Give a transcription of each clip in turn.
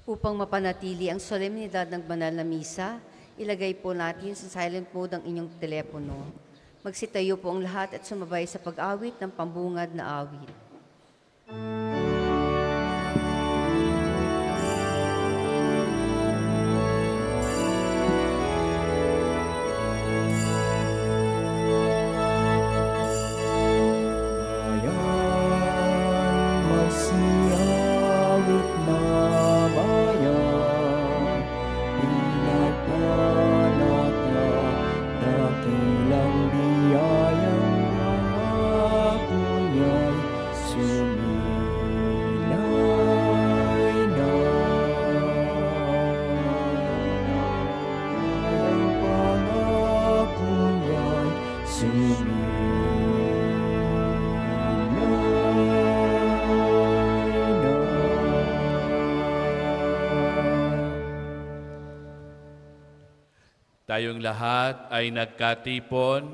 Upang mapanatili ang solemnidad ng banal na misa, ilagay po natin sa silent mode ang inyong telepono. Magsitayo po ang lahat at sumabay sa pag-awit ng pambungad na awit. Tayong lahat ay nagkatipon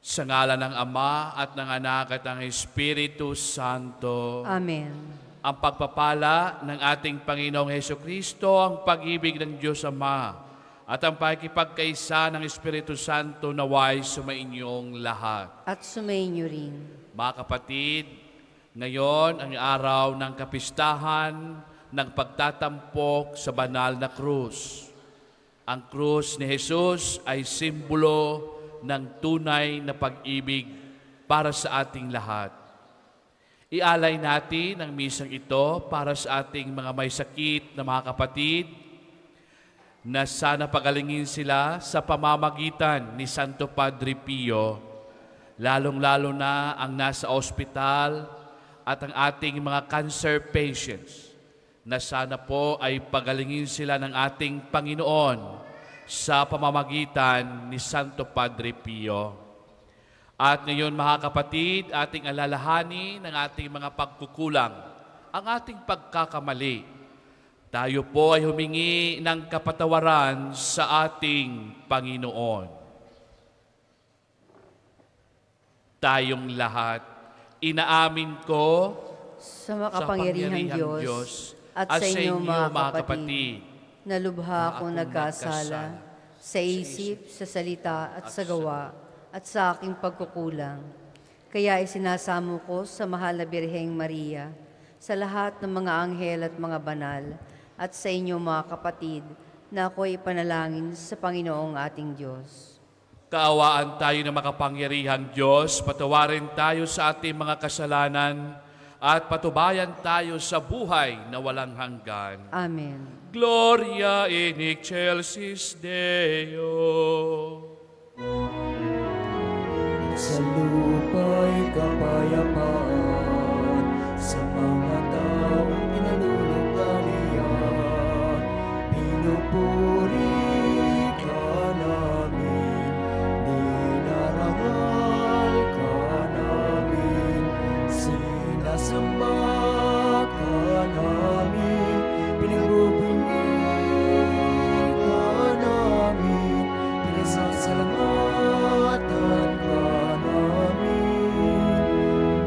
sa ngalan ng Ama at ng Anak at ng Espiritu Santo. Amen. Ang pagpapala ng ating Panginoong Hesukristo, ang pag-ibig ng Diyos Ama, at ang pakikipagkaisa ng Espiritu Santo naway sumainyong lahat. At sumainyo rin. Mga kapatid, ngayon ang araw ng kapistahan ng pagtatampok sa banal na krus. Ang krus ni Jesus ay simbolo ng tunay na pag-ibig para sa ating lahat. Ialay natin ang misang ito para sa ating mga may sakit na mga kapatid na sana pagalingin sila sa pamamagitan ni Santo Padre Pio, lalong-lalo na ang nasa ospital at ang ating mga cancer patients, na sana po ay pagalingin sila ng ating Panginoon sa pamamagitan ni Santo Padre Pio. At ngayon mga kapatid, ating alalahanin ang ating mga pagkukulang, ang ating pagkakamali. Tayo po ay humingi ng kapatawaran sa ating Panginoon. Tayong lahat, inaamin ko Sa makapangyarihang Diyos, at sa inyo mga kapatid, na lubha akong nagkasala sa isip, sa salita at sa gawa, at sa aking pagkukulang. Kaya isinasamo ko sa mahal na Birheng Maria, sa lahat ng mga anghel at mga banal, at sa inyo mga kapatid, na ako'y ipanalangin sa Panginoong ating Diyos. Kaawaan tayo ng makapangyarihang Diyos, patawarin tayo sa ating mga kasalanan, at patubayan tayo sa buhay na walang hanggan. Amen. Gloria in excelsis Deo. Sa lupa'y kapayapaan, sa mga taong pinalulugan niya, pinupuri ka namin, ninarangal ka namin, sinasamba ka namin, pinagbubunyi ka namin, pinasasalamatan ka namin,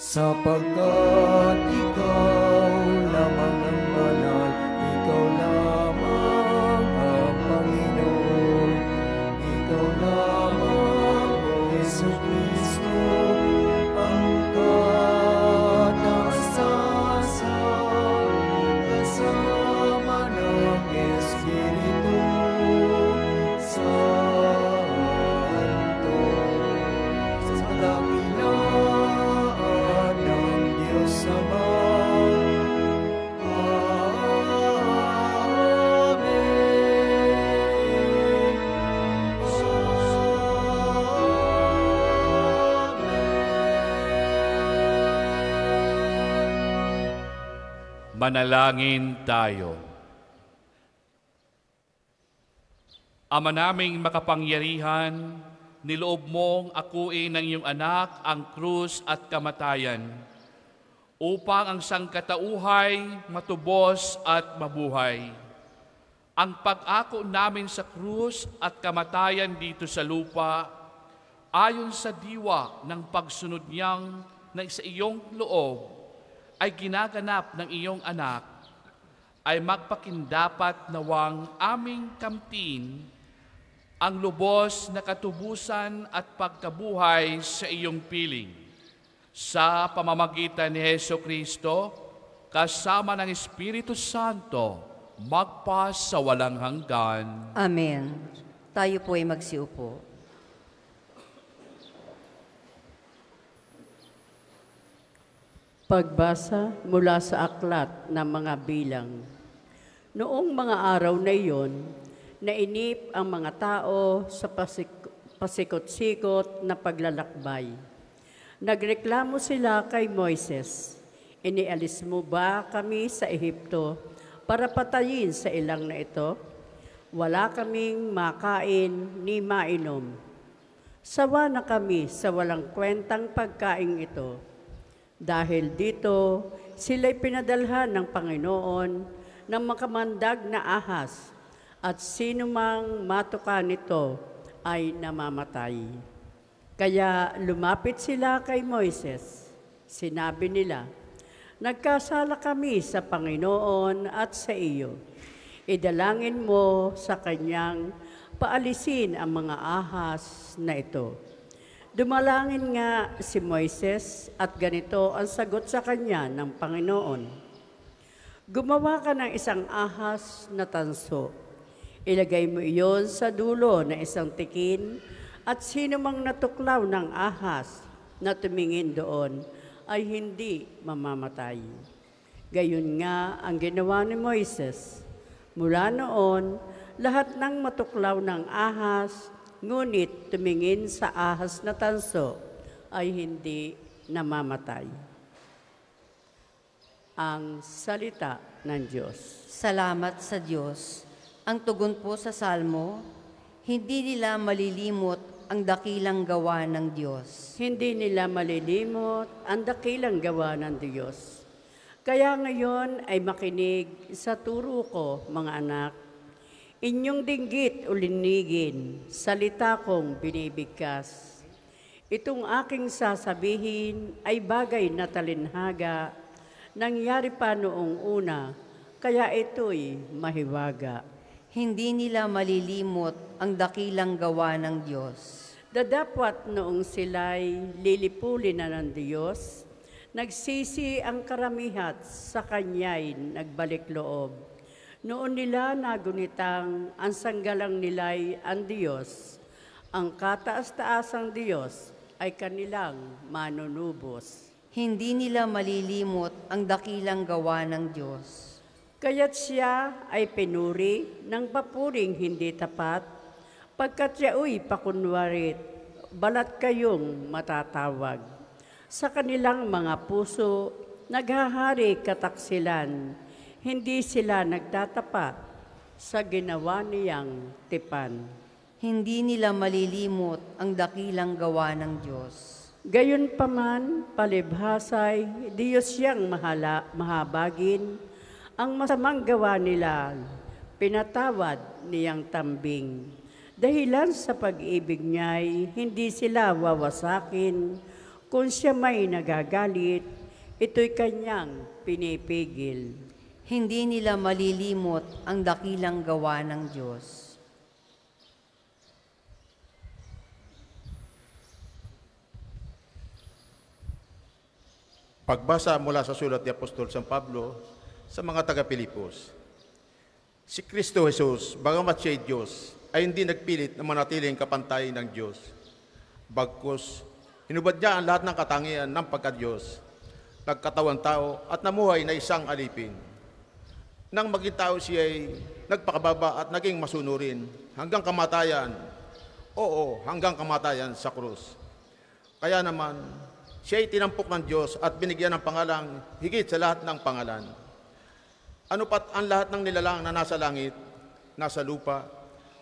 sapagkat ikaw lamang ang banal, ikaw lamang ang Panginoon, ikaw lamang, O Jesucristo, ang kataasasan, kasama ng Espiritu Santo, sa dakilaan ng Diyos Ama. Manalangin tayo. Ama naming makapangyarihan, niloob mong akuin ng iyong anak ang krus at kamatayan upang ang sangkatauhay matubos at mabuhay. Ang pag-ako namin sa krus at kamatayan dito sa lupa ayon sa diwa ng pagsunod niyang sa iyong loob ay ginaganap ng iyong anak, ay magpakindapat nawang aming kamtin ang lubos na katubusan at pagkabuhay sa iyong piling. Sa pamamagitan ni Jesucristo, kasama ng Espiritu Santo, magpas sa walang hanggan. Amen. Tayo po ay magsiupo. Pagbasa mula sa aklat ng mga bilang. Noong mga araw na iyon, nainip ang mga tao sa pasikot-sikot na paglalakbay. Nagreklamo sila kay Moises, "Inialis mo ba kami sa Ehipto para patayin sa ilang na ito? Wala kaming makain ni mainom. Sawa na kami sa walang kwentang pagkain ito." Dahil dito, sila'y pinadalhan ng Panginoon ng makamandag na ahas, at sino mang matuka nito ay namamatay. Kaya lumapit sila kay Moises. Sinabi nila, "Nagkasala kami sa Panginoon at sa iyo. Idalangin mo sa kanyang paalisin ang mga ahas na ito." Dumalangin nga si Moises at ganito ang sagot sa kanya ng Panginoon. "Gumawa ka ng isang ahas na tanso. Ilagay mo iyon sa dulo ng isang tikin, at sino mang natuklaw ng ahas na tumingin doon ay hindi mamamatay." Gayon nga ang ginawa ni Moises. Mula noon, lahat ng matuklaw ng ahas, ngunit tumingin sa ahas na tanso, ay hindi namamatay. Ang salita ng Diyos. Salamat sa Diyos. Ang tugon po sa Salmo, hindi nila malilimot ang dakilang gawa ng Diyos. Hindi nila malilimot ang dakilang gawa ng Diyos. Kaya ngayon ay makinig sa turo ko, mga anak. Inyong dinggit o linigin, salita kong binibigkas. Itong aking sasabihin ay bagay na talinhaga, nangyari pa noong una, kaya ito'y mahiwaga. Hindi nila malilimot ang dakilang gawa ng Diyos. Dadapwat noong sila'y lilipulin na ng Diyos, nagsisi ang karamihat sa Kanya'y nagbalik loob. Noon nila nagunitang ang sanggalang nila'y ang Diyos, ang kataas-taasang Diyos ay kanilang manunubos. Hindi nila malilimot ang dakilang gawa ng Diyos. Kaya't siya ay pinuri ng papuring hindi tapat, pagkat siya'y pakunwarit, balat kayong matatawag. Sa kanilang mga puso, naghahari kataksilan, hindi sila nagtatapat sa ginawa niyang tipan. Hindi nila malilimot ang dakilang gawa ng Diyos. Gayunpaman, palibhasay, Diyos siyang mahabagin, ang masamang gawa nila, pinatawad niyang tambing. Dahilan sa pag-ibig niya'y hindi sila wawasakin, Kung siya may nagagalit, ito'y kanyang pinipigil. Hindi nila malilimot ang dakilang gawa ng Diyos. Pagbasa mula sa sulat ni Apostol San Pablo sa mga taga-Pilipos. Si Kristo Jesus, bagamat siya'y Diyos, ay hindi nagpilit na manatiling kapantay ng Diyos. Bagkus, hinubad niya ang lahat ng katangian ng pagka-Diyos, nagkatawang tao at namuhay na isang alipin. Nang maging tao siya'y nagpakababa at naging masunurin hanggang kamatayan, hanggang kamatayan sa krus. Kaya naman, siya'y tinampok ng Diyos at binigyan ng pangalang higit sa lahat ng pangalan. Ano pat ang lahat ng nilalang na nasa langit, nasa lupa,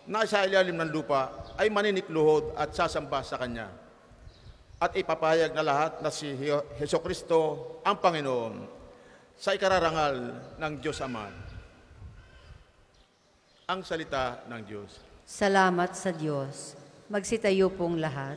nasa ilalim ng lupa, ay maninikluhod at sasamba sa Kanya. At ipapahayag na lahat na si Jesucristo ang Panginoon sa ikararangal ng Diyos Ama. Ang salita ng Diyos. Salamat sa Diyos. Magsitayo pong lahat.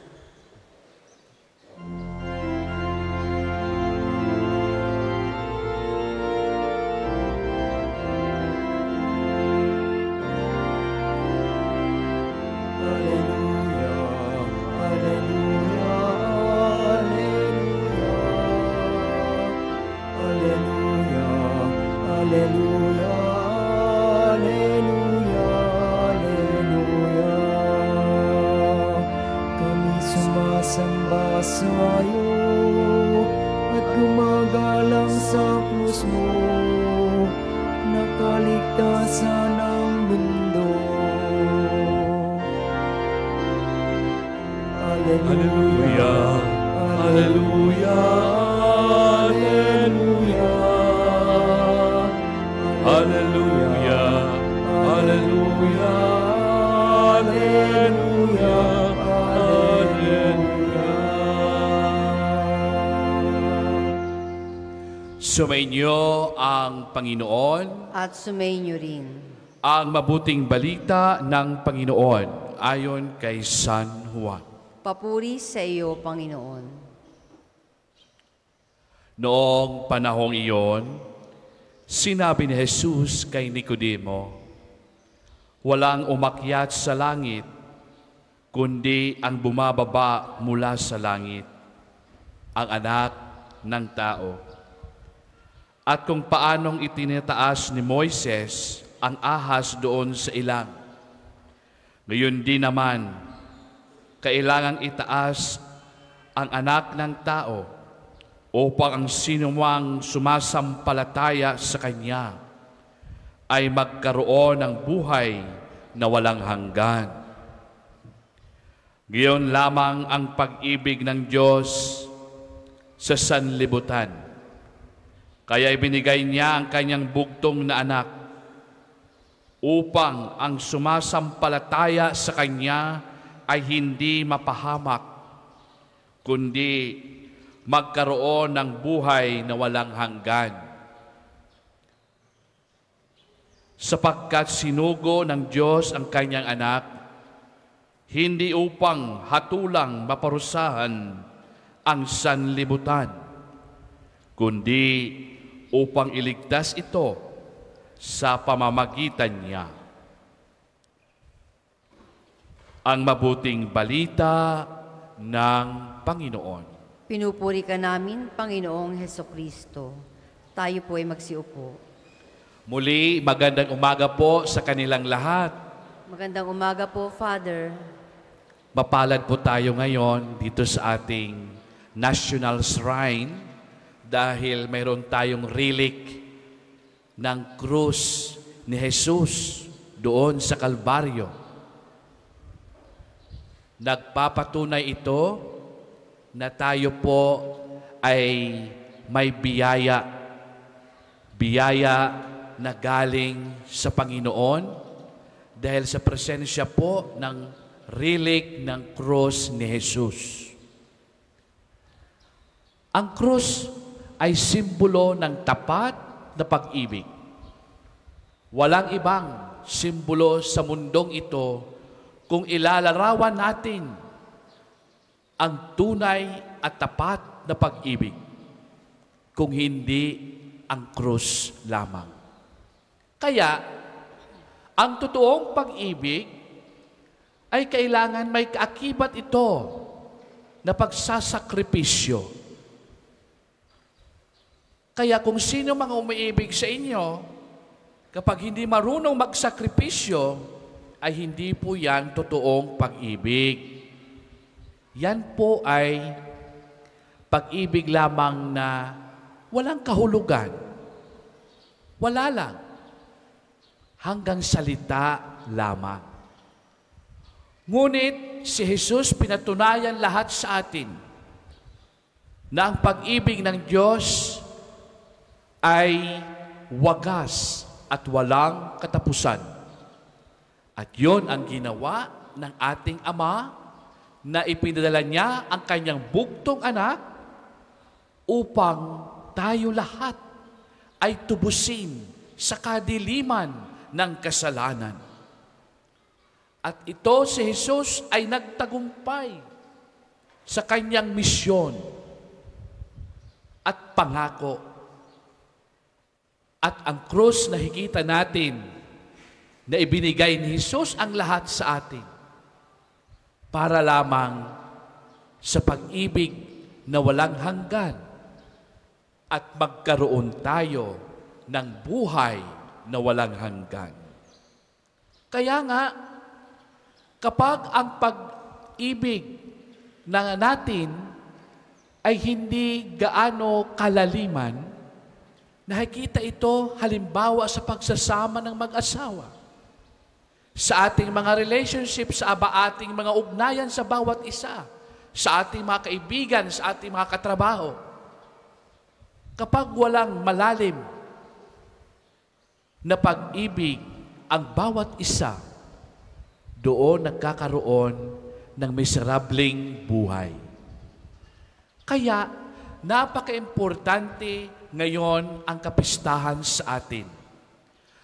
Sumasamba sa'yo at gumagalang sa krus mo, nakaligtasan ng mundo. Alleluia, Alleluia, Alleluia, Alleluia, Alleluia, Alleluia. Sumainyo ang Panginoon At sumainyo rin. ang mabuting balita ng Panginoon ayon kay San Juan. Papuri sa iyo, Panginoon. Noong panahong iyon, sinabi ni Jesus kay Nicodemo, walang umakyat sa langit, kundi ang bumababa mula sa langit, ang anak ng tao. At kung paanong itinataas ni Moises ang ahas doon sa ilang, ngayon din naman, kailangang itaas ang anak ng tao upang ang sinumang sumasampalataya sa Kanya ay magkaroon ng buhay na walang hanggan. Gayon lamang ang pag-ibig ng Diyos sa sanlibutan. Kaya ibinigay niya ang Kanyang bugtong na anak upang ang sumasampalataya sa Kanya ay hindi mapahamak, kundi magkaroon ng buhay na walang hanggan. Sapagkat sinugo ng Diyos ang Kanyang anak, hindi upang hatulang maparusahan ang sanlibutan, kundi upang iligtas ito sa pamamagitan niya. Ang mabuting balita ng Panginoon. Pinupuri ka namin, Panginoong Hesukristo. Tayo po ay magsiupo. Muli, magandang umaga po sa kanilang lahat. Magandang umaga po, Father. Mapalad po tayo ngayon dito sa ating National Shrine dahil mayroon tayong relic ng krus ni Jesus doon sa Kalbaryo. Nagpapatunay ito na tayo po ay may biyaya na galing sa Panginoon dahil sa presensya po ng relic ng krus ni Jesus. Ang krus ay simbolo ng tapat na pag-ibig. Walang ibang simbolo sa mundong ito kung ilalarawan natin ang tunay at tapat na pag-ibig, kung hindi ang krus lamang. Kaya, ang totoong pag-ibig ay kailangan may kaakibat ito na pagsasakripisyo. Kaya kung sino mga umiibig sa inyo, kapag hindi marunong magsakripisyo, ay hindi po yan totoong pag-ibig. Yan po ay pag-ibig lamang na walang kahulugan. Wala lang. Hanggang salita lamang. Ngunit si Jesus pinatunayan lahat sa atin na ang pag-ibig ng Diyos ay wagas at walang katapusan. At yon ang ginawa ng ating Ama na ipinadala niya ang kanyang bugtong anak upang tayo lahat ay tubusin sa kadiliman ng kasalanan. At ito si Jesus ay nagtagumpay sa kanyang misyon at pangako. At ang krus na higita natin na ibinigay ni Jesus ang lahat sa atin para lamang sa pag-ibig na walang hanggan at magkaroon tayo ng buhay na walang hanggan. Kaya nga, kapag ang pag-ibig na natin ay hindi gaano kalaliman, nakikita ito halimbawa sa pagsasama ng mag-asawa. Sa ating mga relationship, sa ating mga ugnayan sa bawat isa, sa ating mga kaibigan, sa ating mga katrabaho. Kapag walang malalim na pag-ibig ang bawat isa, doon nagkakaroon ng miserabling buhay. Kaya, napaka-importante ngayon ang kapistahan sa atin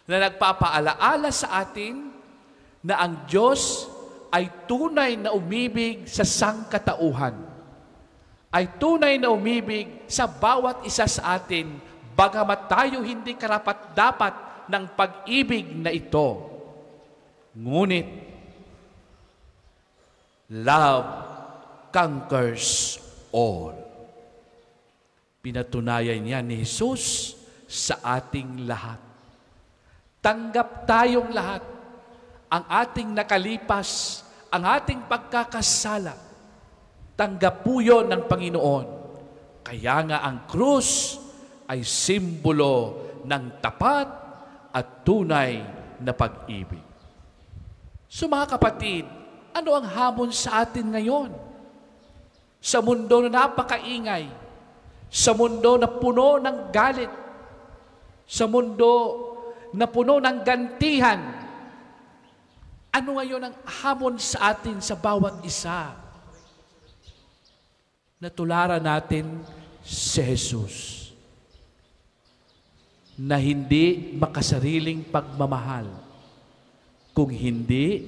na nagpapaalaala sa atin na ang Diyos ay tunay na umibig sa sangkatauhan, ay tunay na umibig sa bawat isa sa atin, bagamat tayo hindi karapat-dapat ng pag-ibig na ito. Ngunit, love conquers all. Pinatunayan niya ni Jesus sa ating lahat. Tanggap tayong lahat ang ating nakalipas, ang ating pagkakasala. Tanggap po yun ng Panginoon. Kaya nga ang krus ay simbolo ng tapat at tunay na pag-ibig. So mga kapatid, ano ang hamon sa atin ngayon? Sa mundo na napakaingay, sa mundo na puno ng galit, sa mundo na puno ng gantihan, ano ngayon ang hamon sa atin sa bawat isa? Natularan natin si Jesus na hindi makasariling pagmamahal kung hindi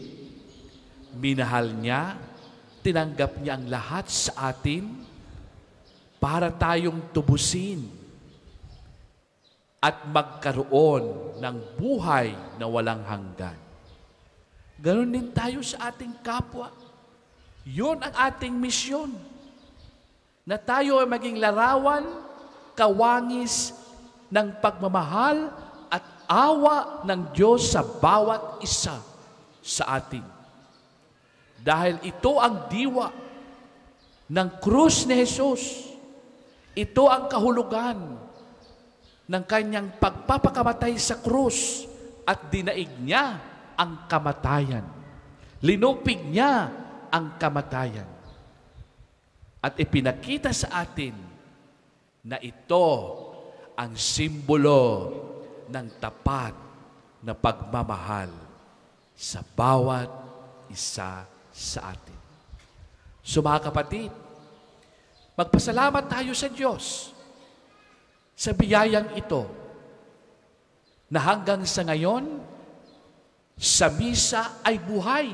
minahal niya, tinanggap niya ang lahat sa atin para tayong tubusin at magkaroon ng buhay na walang hanggan. Ganon din tayo sa ating kapwa. Yun ang ating misyon. Na tayo ay maging larawan, kawangis ng pagmamahal at awa ng Diyos sa bawat isa sa atin. Dahil ito ang diwa ng krus ni Jesus. Ito ang kahulugan ng kanyang pagpapakamatay sa krus at dinaig niya ang kamatayan. Linupig niya ang kamatayan. At ipinakita sa atin na ito ang simbolo ng tapat na pagmamahal sa bawat isa sa atin. So mga kapatid, magpasalamat tayo sa Diyos sa biyayang ito na hanggang sa ngayon, sa misa ay buhay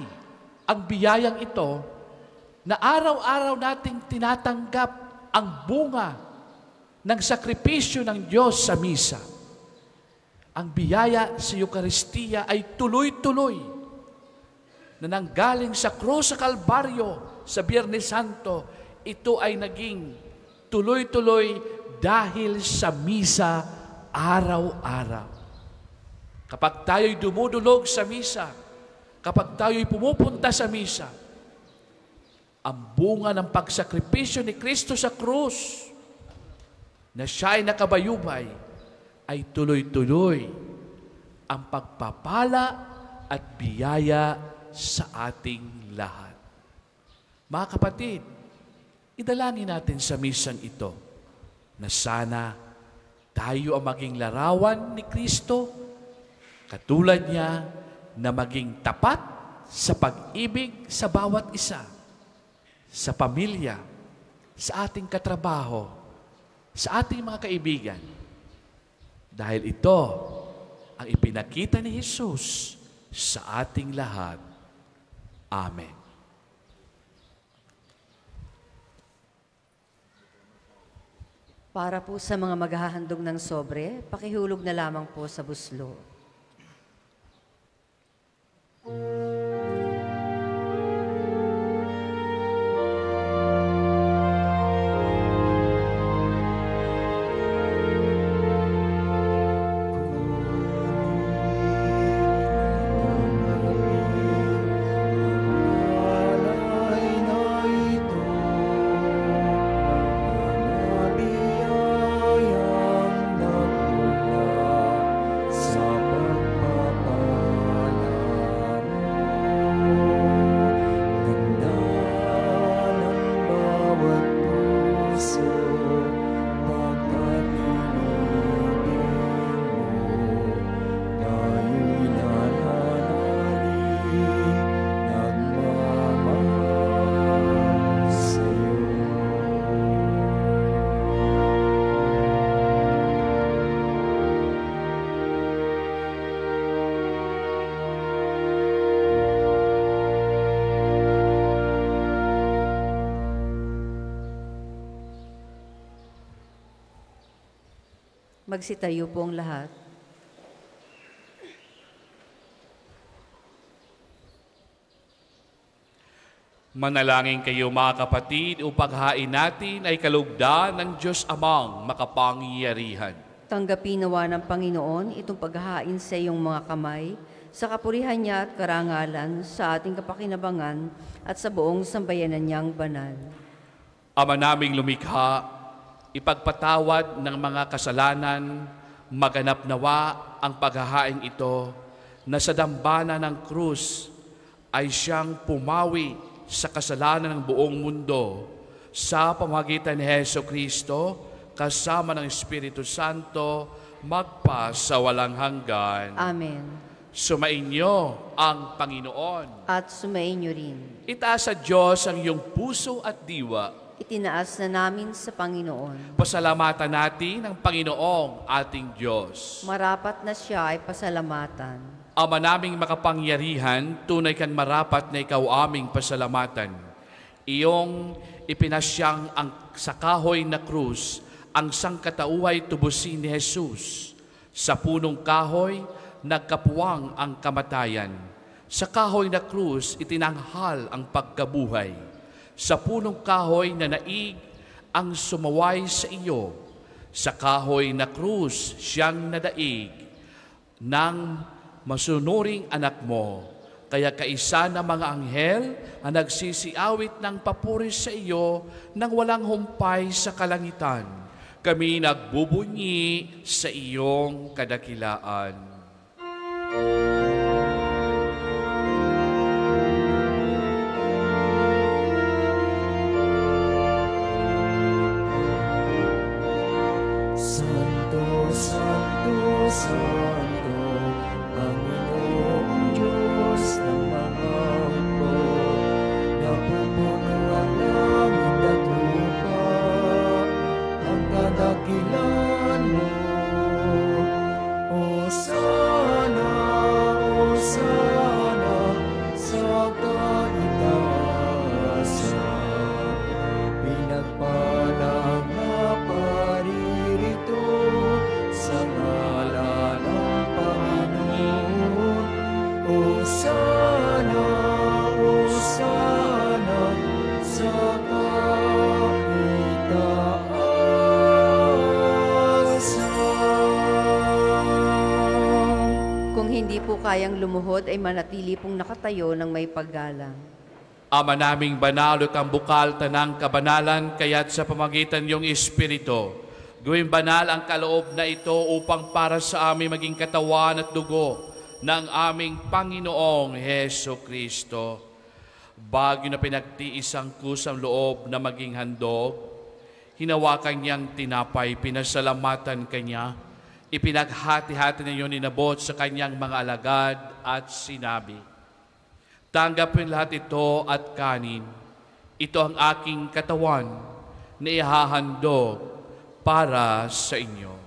ang biyayang ito na araw-araw nating tinatanggap ang bunga ng sakripisyo ng Diyos sa misa. Ang biyaya sa Eucharistia ay tuloy-tuloy na nanggaling sa krus sa Kalbaryo sa Biyernes Santo. Ito ay naging tuloy-tuloy dahil sa misa araw-araw. Kapag tayo'y dumudulog sa misa, kapag tayo'y pumupunta sa misa, ang bunga ng pagsakripisyo ni Kristo sa krus, na siya ay nakabayubay, ay tuloy-tuloy ang pagpapala at biyaya sa ating lahat. Mga kapatid, idalangin natin sa misang ito na sana tayo ang maging larawan ni Kristo, katulad niya na maging tapat sa pag-ibig sa bawat isa, sa pamilya, sa ating katrabaho, sa ating mga kaibigan. Dahil ito ang ipinakita ni Jesus sa ating lahat. Amen. Para po sa mga maghahandog ng sobre, pakihulog na lamang po sa buslo. Magsitayo po ang lahat. Manalangin kayo mga kapatid upang hain natin ay kalugdan ng Diyos Amang makapangyarihan. Tanggapin nawa ng Panginoon itong paghahain sa iyong mga kamay, sa kapurihan niya at karangalan, sa ating kapakinabangan at sa buong sambayanan niyang banal. Ama naming lumikha, ipagpatawad ng mga kasalanan, maganap nawa ang paghahain ito na sa dambana ng krus ay siyang pumawi sa kasalanan ng buong mundo sa pamamagitan ni Jesucristo kasama ng Espiritu Santo magpa sa walang hanggan. Amen. Sumainyo ang Panginoon. At sumainyo rin. Itaas sa Diyos ang iyong puso at diwa. Itinaas na namin sa Panginoon. Pasalamatan natin ang Panginoong ating Diyos. Marapat na siya ay pasalamatan. Ama naming makapangyarihan, tunay kang marapat na ikaw aming pasalamatan. Iyong ipinasyang sa kahoy na krus ang sangkatauhay tubusin ni Jesus. Sa punong kahoy, nagkapuwang ang kamatayan. Sa kahoy na krus, itinanghal ang pagkabuhay. Sa punong kahoy na naig ang sumaway sa iyo. Sa kahoy na krus siyang nadaig ng masunuring anak mo. Kaya kaisa ng mga anghel ang nagsisiawit ng papuri sa iyo nang walang humpay sa kalangitan. Kami nagbubunyi sa iyong kadakilaan. Dakilan mo, Hosanna. kayang lumuhod ay manatili pong nakatayo ng may paggalang. Ama naming banal, kang bukal tanang kabanalan, kaya't sa pamagitan niyong Espiritu, gawing banal ang kaloob na ito upang para sa amin maging katawan at dugo ng aming Panginoong Heso Kristo. Bago na pinagtiis ang kusang loob na maging handog, hinawakan niyang tinapay, pinasalamatan kanya, ipinaghati-hati na yun, inabot sa kanyang mga alagad at sinabi, tanggapin lahat ito at kanin. Ito ang aking katawan na ihahandog para sa inyo.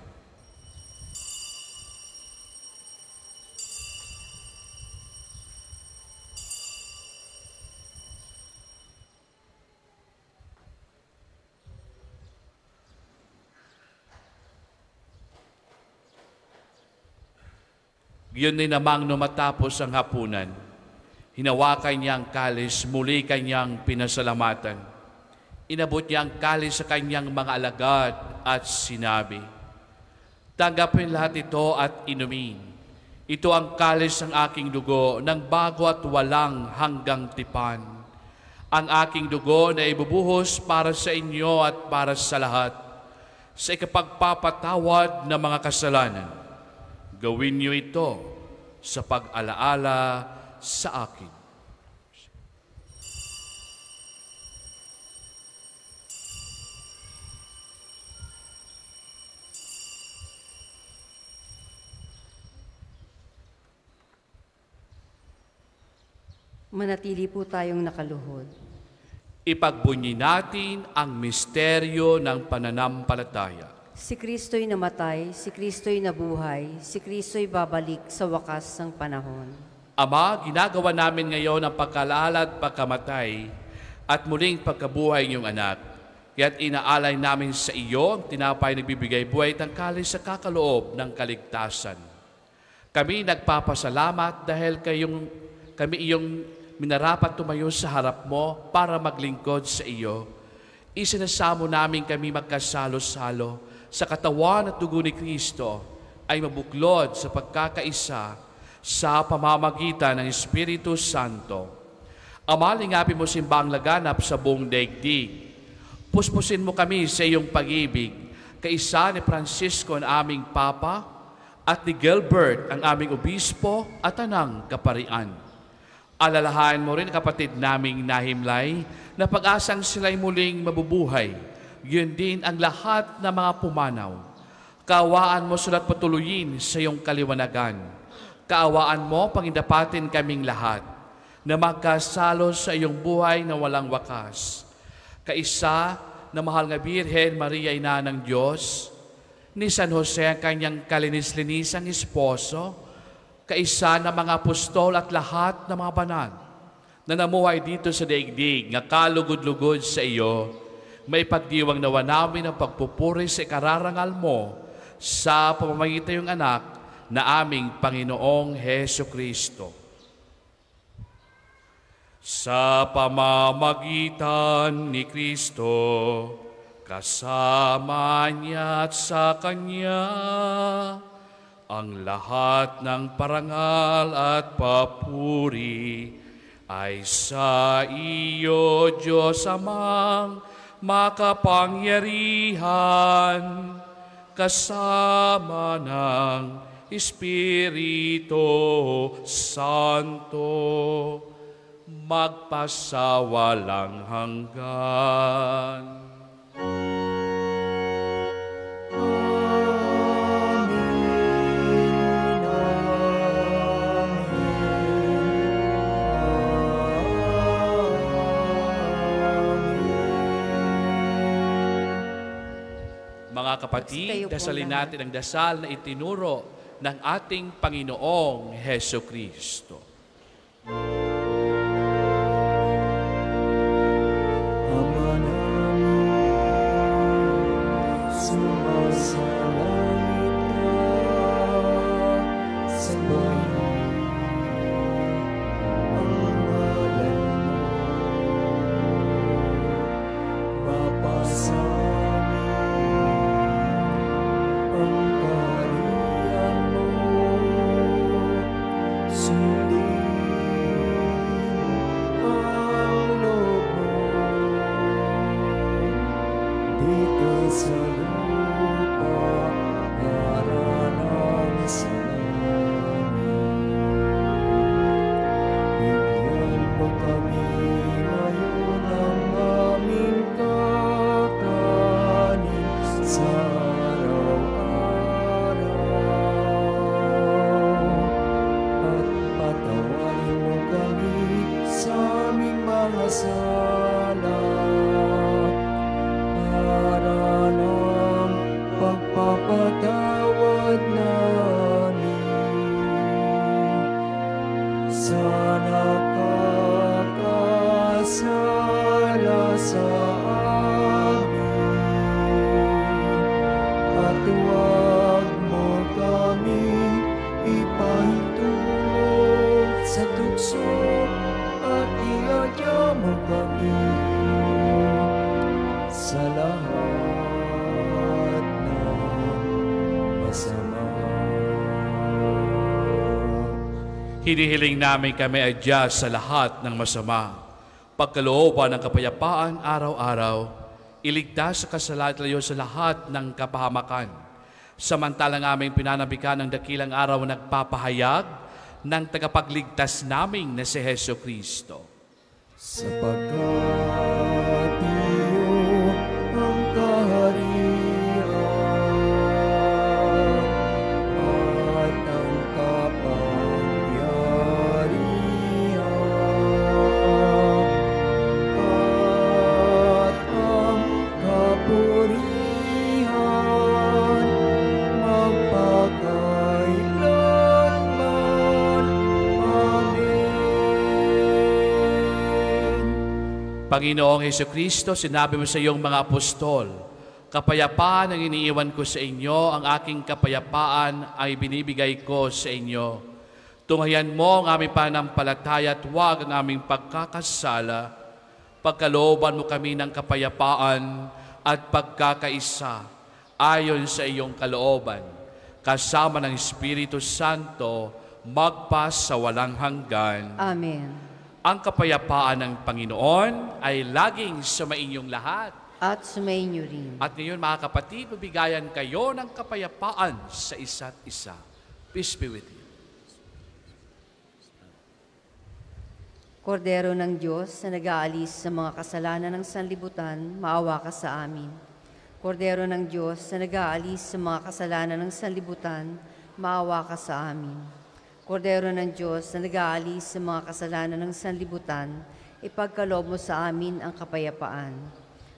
Yun din namang matapos ang hapunan, hinawakan niya ang kalis, muli kanyang pinasalamatan. Inabot niya ang kalis sa kanyang mga alagad at sinabi, tanggapin lahat ito at inumin. Ito ang kalis ng aking dugo ng bago at walang hanggang tipan. Ang aking dugo na ibubuhos para sa inyo at para sa lahat, sa ikapagpapatawad ng mga kasalanan. Gawin niyo ito sa pag-alaala sa akin. Manatili po tayong nakaluhod. Ipagbunyi natin ang misteryo ng pananampalataya. Si Kristo'y namatay, si Kristo'y nabuhay, si Kristo'y babalik sa wakas ng panahon. Ama, ginagawa namin ngayon ang pagkalala at pagkamatay at muling pagkabuhay niyong anak. Kaya't inaalay namin sa iyo ang tinapay nagbibigay buhay at ang kalis sa kakaloob ng kaligtasan. Kami nagpapasalamat dahil kami iyong minarapat tumayo sa harap mo para maglingkod sa iyo. Isinasamo namin kami magkasalo-salo sa katawan at dugo ni Kristo ay mabuklod sa pagkakaisa sa pamamagitan ng Espiritu Santo. Ama, lingapin mo simbang laganap sa buong daigdig. Puspusin mo kami sa iyong pag-ibig, kaisa ni Francisco ang aming Papa at ni Gilbert ang aming Obispo at anang Kaparian. Alalahain mo rin kapatid naming nahimlay na pag-asang sila'y muling mabubuhay. Yun din ang lahat ng mga pumanaw. Kaawaan mo sulat patuloyin sa iyong kaliwanagan. Kaawaan mo pangindapatin kaming lahat na magkasalo sa iyong buhay na walang wakas. Kaisa na mahal nga Birhen Maria, Ina ng Diyos, ni San Jose ang kanyang kalinis-linisang esposo, kaisa na mga apostol at lahat ng mga banal na namuhay dito sa daigdig nga kalugod-lugod sa iyo, may pagdiwang nawa namin ang pagpupuri sa ikararangal mo sa pamamagitan ng anak na aming Panginoong Heso Kristo. Sa pamamagitan ni Kristo, kasama niya at sa Kanya, ang lahat ng parangal at papuri ay sa iyo, Diyos Amang makapangyarihan, kasama ng Espiritu Santo, magpasawalang hanggan. Mga kapatid, dasalin natin ang dasal na itinuro ng ating Panginoong Heso Kristo. Ama namin, sumasalangit ka, sambahin ang ngalan mo, mapasanin ang kaharian mo, dito sa lupa para lang sa langit. Bigyan mo kami ngayon ng aming kakanin sa at patawarin mo kami sa aming mga sala para ng pagpapatawad namin sa nakakasala sa amin at huwag mo kami ipahintulot sa tukso at iadya mo kami sa lahat ng masama. Hinihiling namin kami adya sa lahat ng masama. Pagkalooban ng kapayapaan araw-araw, iligtas sa kasalanan sa lahat ng kapahamakan. Samantalang aming pinanabikan ng dakilang araw nagpapahayag ng tagapagligtas naming na si Heso Kristo. Sapagkat iyo ang kaharian at ang kapangyarihan at ang kapurihan magpakailanman. Amen. Panginoong Heso Kristo, sinabi mo sa iyong mga apostol, kapayapaan ang iniiwan ko sa inyo, ang aking kapayapaan ay binibigay ko sa inyo. Tunghayan mo ang aming pananampalataya at huwag ang aming pagkakasala. Pagkalooban mo kami ng kapayapaan at pagkakaisa ayon sa iyong kalooban, kasama ng Espiritu Santo, magpas sa walang hanggan. Amen. Ang kapayapaan ng Panginoon ay laging sumainyong lahat. At sumainyo rin. At ngayon mga kapatid, mabigayan kayo ng kapayapaan sa isa't isa. Peace be with you. Kordero ng Diyos na nag-aalis sa mga kasalanan ng sanlibutan, maawa ka sa amin. Kordero ng Diyos na nag-aalis sa mga kasalanan ng sanlibutan, maawa ka sa amin. Kordero ng Diyos na nag-aalis sa mga kasalanan ng sanlibutan, ipagkaloob mo sa amin ang kapayapaan.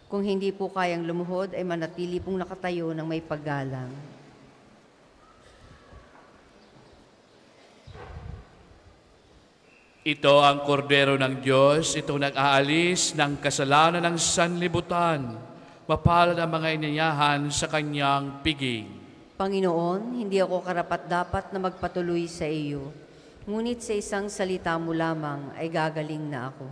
Kung hindi po kayang lumuhod, ay manatili pong nakatayo ng may paggalang. Ito ang kordero ng Diyos, itong nag-aalis ng kasalanan ng sanlibutan. Mapalad ang mga inanyahan sa kanyang piging. Panginoon, hindi ako karapat-dapat na magpatuloy sa iyo. Ngunit sa isang salita mo lamang ay gagaling na ako.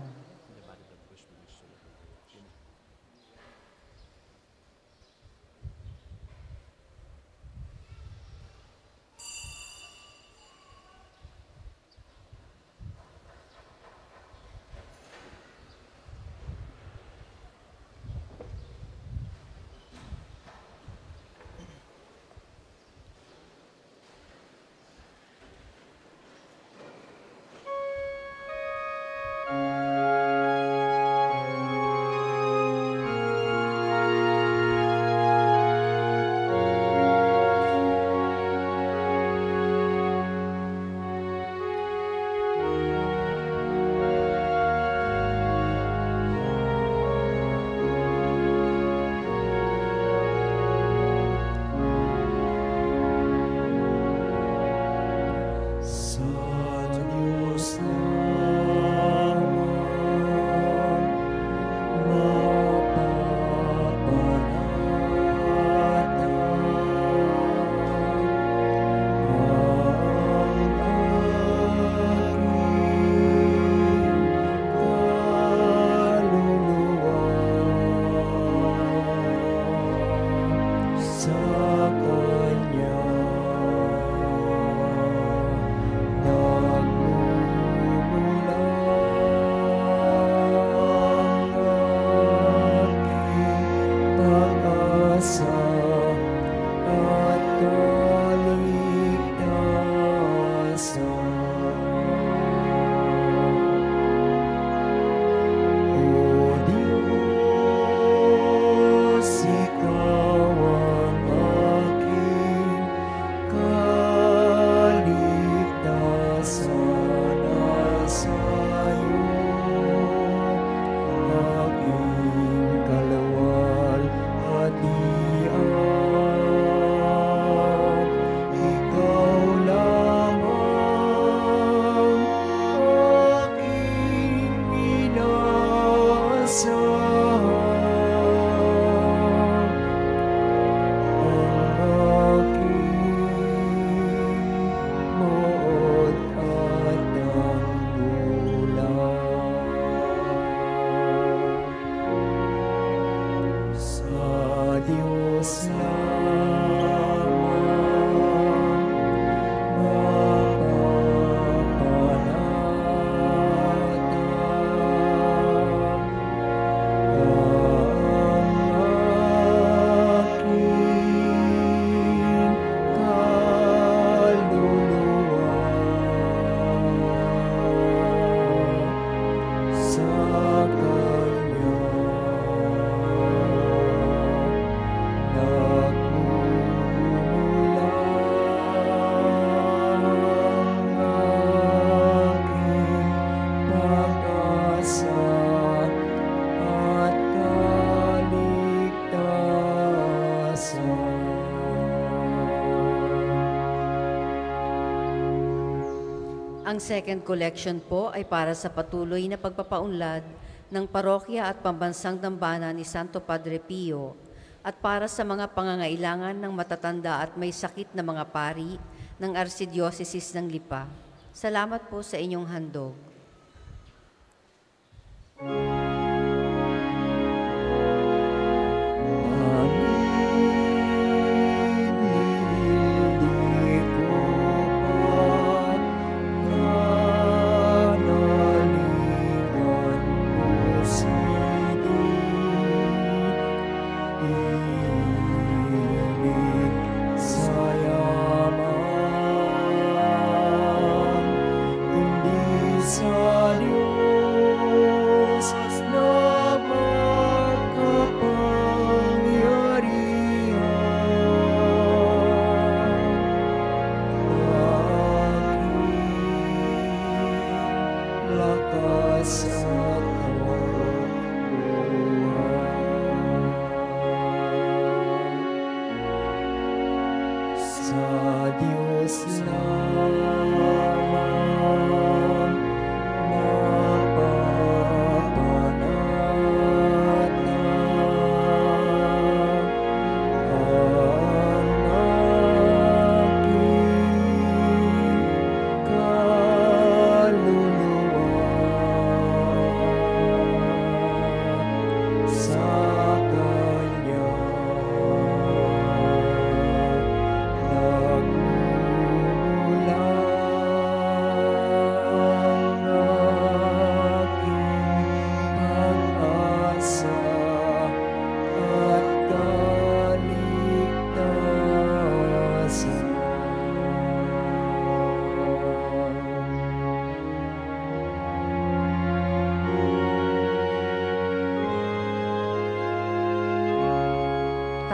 Ang second collection po ay para sa patuloy na pagpapaunlad ng parokya at pambansang dambana ni Santo Padre Pio at para sa mga pangangailangan ng matatanda at may sakit na mga pari ng Archdiocese ng Lipa. Salamat po sa inyong handog.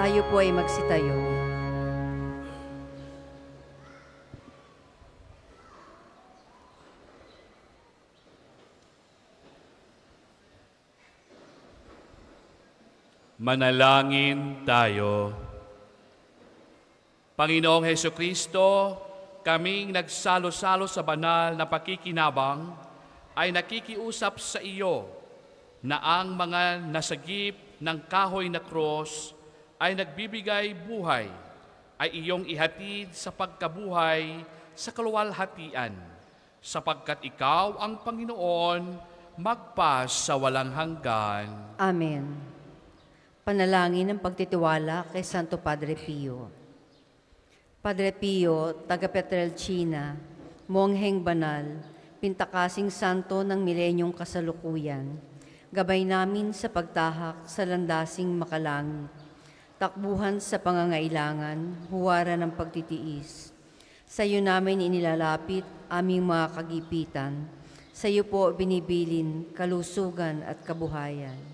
Tayo po ay magsitayo. Manalangin tayo. Panginoong Hesukristo, kaming nagsalo-salo sa banal na pakikinabang ay nakikiusap sa iyo na ang mga nasagip ng kahoy na krus ay nagbibigay buhay, ay iyong ihatid sa pagkabuhay sa kaluwalhatian, sapagkat ikaw ang Panginoon, magpas sa walang hanggan. Amen. Panalangin ng pagtitiwala kay Santo Padre Pio. Padre Pio, taga Pietrelcina, mongheng banal, pintakasing santo ng milenyong kasalukuyan, gabay namin sa pagtahak sa landasing makalangit, takbuhan sa pangangailangan, huwara ng pagtitiis. Sa iyo namin inilalapit aming mga kagipitan. Sa iyo po binibilin kalusugan at kabuhayan.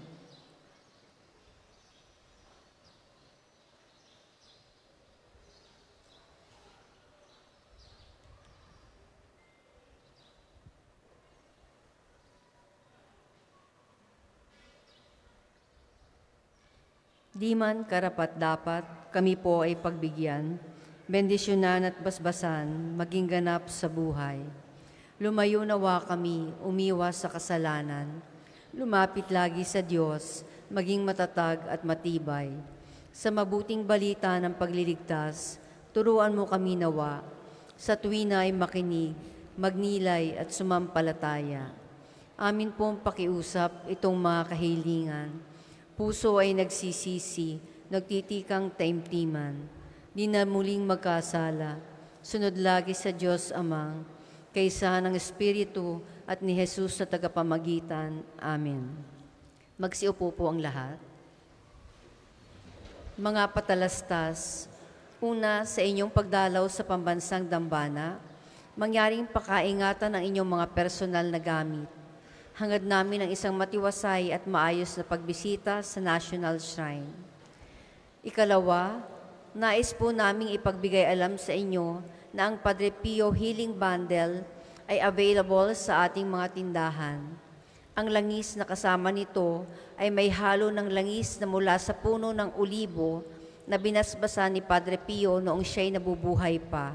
Di man karapat-dapat, kami po ay pagbigyan, bendisyonan at basbasan, maging ganap sa buhay. Lumayo nawa kami, umiwas sa kasalanan, lumapit lagi sa Diyos, maging matatag at matibay. Sa mabuting balita ng pagliligtas, turuan mo kami nawa, sa tuwina ay makinig, magnilay at sumampalataya. Amin pong pakiusap itong mga kahilingan. Puso ay nagsisisi, nagtitikang taimtiman, di na muling magkasala, sunod lagi sa Diyos Amang, kaysa ng Espiritu at ni Jesus sa tagapamagitan. Amen. Magsiupo po ang lahat. Mga patalastas, una sa inyong pagdalaw sa pambansang dambana, mangyaring pakaingatan ang inyong mga personal na gamit. Hangad namin ang isang matiwasay at maayos na pagbisita sa National Shrine. Ikalawa, nais po naming ipagbigay alam sa inyo na ang Padre Pio Healing Bundle ay available sa ating mga tindahan. Ang langis na kasama nito ay may halo ng langis na mula sa puno ng olibo na binasbasa ni Padre Pio noong siya'y nabubuhay pa.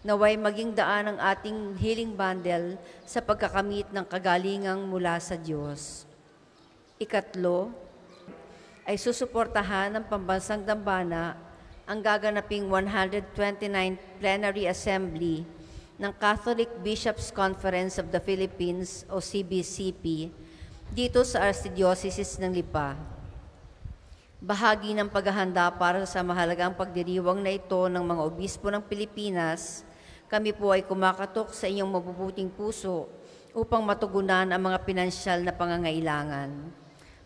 Naway maging daan ang ating healing bundle sa pagkakamit ng kagalingang mula sa Diyos. Ikatlo, ay susuportahan ng Pambansang Dambana ang gaganaping 129th Plenary Assembly ng Catholic Bishops' Conference of the Philippines o CBCP dito sa Archdiocese ng Lipa. Bahagi ng paghahanda para sa mahalagang pagdiriwang na ito ng mga obispo ng Pilipinas, kami po ay kumakatok sa inyong mabubuting puso upang matugunan ang mga pinansyal na pangangailangan.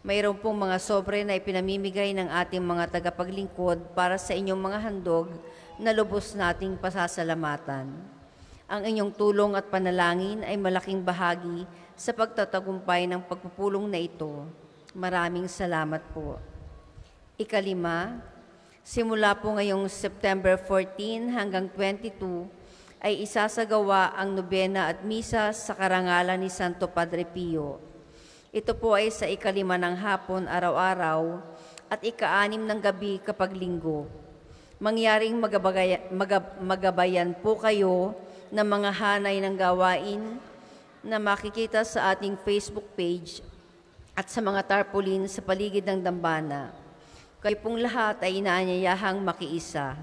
Mayroon pong mga sobre na ipinamimigay ng ating mga tagapaglingkod para sa inyong mga handog na lubos nating pasasalamatan. Ang inyong tulong at panalangin ay malaking bahagi sa pagtatagumpay ng pagpupulong na ito. Maraming salamat po. Ikalima, simula po ngayong September 14 hanggang 22, ay isasagawa ang nobena at misa sa karangalan ni Santo Padre Pio. Ito po ay sa ikalima ng hapon araw-araw at ika-6 ng gabi kapag linggo. Mangyaring magabayan po kayo ng mga hanay ng gawain na makikita sa ating Facebook page at sa mga tarpaulin sa paligid ng dambana. Kayo pong lahat ay inaanyayahang makiisa.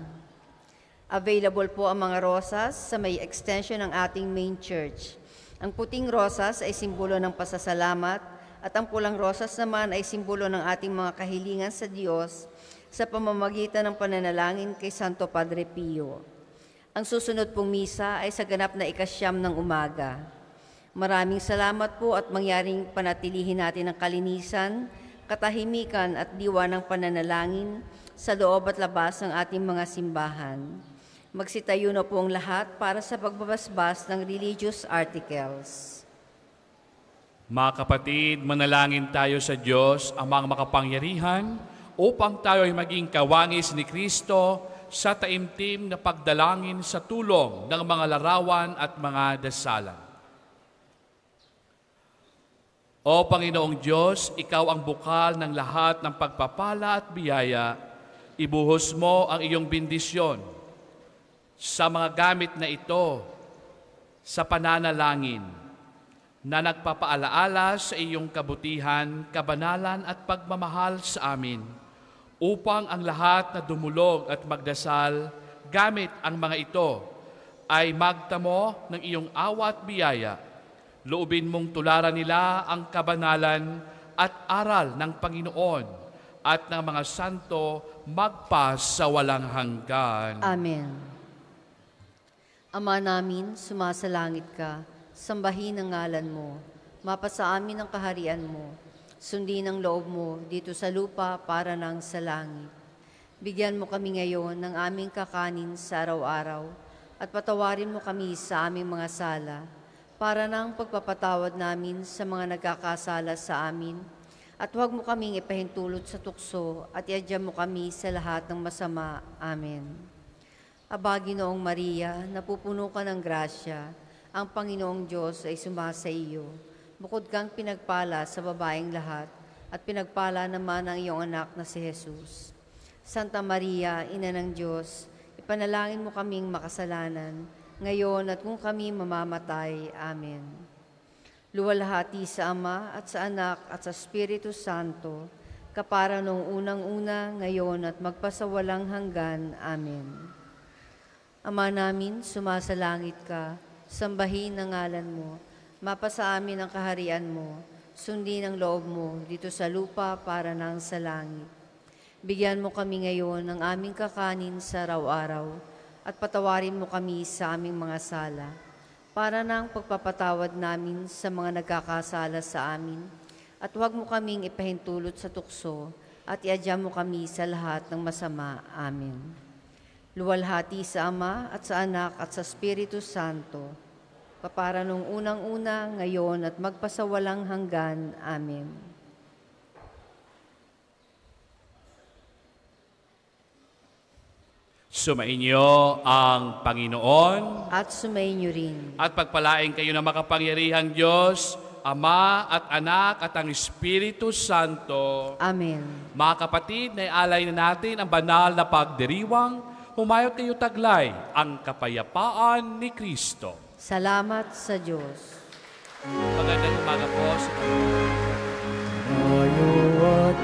Available po ang mga rosas sa may extension ng ating main church. Ang puting rosas ay simbolo ng pasasalamat at ang pulang rosas naman ay simbolo ng ating mga kahilingan sa Diyos sa pamamagitan ng pananalangin kay Santo Padre Pio. Ang susunod pong misa ay sa ganap na 9 ng umaga. Maraming salamat po at mangyaring panatilihin natin ang kalinisan, katahimikan at diwa ng pananalangin sa loob at labas ng ating mga simbahan. Magsitayo na po ang lahat para sa pagbabasbas ng religious articles. Mga kapatid, manalangin tayo sa Diyos, Amang makapangyarihan, upang tayo ay maging kawangis ni Kristo sa taimtim na pagdalangin sa tulong ng mga larawan at mga dasalan. O Panginoong Diyos, Ikaw ang bukal ng lahat ng pagpapala at biyaya. Ibuhos mo ang iyong bendisyon sa mga gamit na ito sa pananalangin na nagpapaalaala sa iyong kabutihan, kabanalan at pagmamahal sa amin, upang ang lahat na dumulog at magdasal gamit ang mga ito ay magtamo ng iyong awa at biyaya. Loobin mong tularan nila ang kabanalan at aral ng Panginoon at ng mga santo magpas sa walang hanggan. Amen. Ama namin, sumasalangit ka, sambahin ang ngalan mo, mapasa amin ang kaharian mo, sundin ang loob mo dito sa lupa para nang sa langit. Bigyan mo kami ngayon ng aming kakanin sa araw-araw at patawarin mo kami sa aming mga sala para nang pagpapatawad namin sa mga nagkakasala sa amin at huwag mo kaming ipahintulot sa tukso at iadya mo kami sa lahat ng masama. Amen. Aba, Ginoong Maria, napupuno ka ng grasya, ang Panginoong Diyos ay sumasa iyo. Bukod kang pinagpala sa babaeng lahat, at pinagpala naman ang iyong anak na si Jesus. Santa Maria, Ina ng Diyos, ipanalangin mo kaming makasalanan, ngayon at kung kami mamamatay. Amen. Luwalhati sa Ama at sa Anak at sa Espiritu Santo, kapara noong unang-una, ngayon at magpasawalang hanggan. Amen. Ama namin, sumasalangit ka, sambahin ang ngalan mo, mapasa amin ang kaharian mo, sundin ang loob mo dito sa lupa para nang sa langit. Bigyan mo kami ngayon ng aming kakanin sa araw-araw at patawarin mo kami sa aming mga sala para nang pagpapatawad namin sa mga nagkakasala sa amin at huwag mo kaming ipahintulot sa tukso at iadya mo kami sa lahat ng masama. Amen. Luwalhati sa Ama at sa Anak at sa Espiritu Santo, kapara nung unang-una, ngayon at magpasawalang hanggan. Amen. Sumainyo ang Panginoon. At sumainyo rin. At pagpalain kayo ng makapangyarihang Diyos, Ama at Anak at ang Espiritu Santo. Amen. Mga kapatid, naialay na natin ang banal na pagdiriwang humayo tayo taglay ang kapayapaan ni Kristo. Salamat sa Diyos. Magandang umaga po sa Tayo at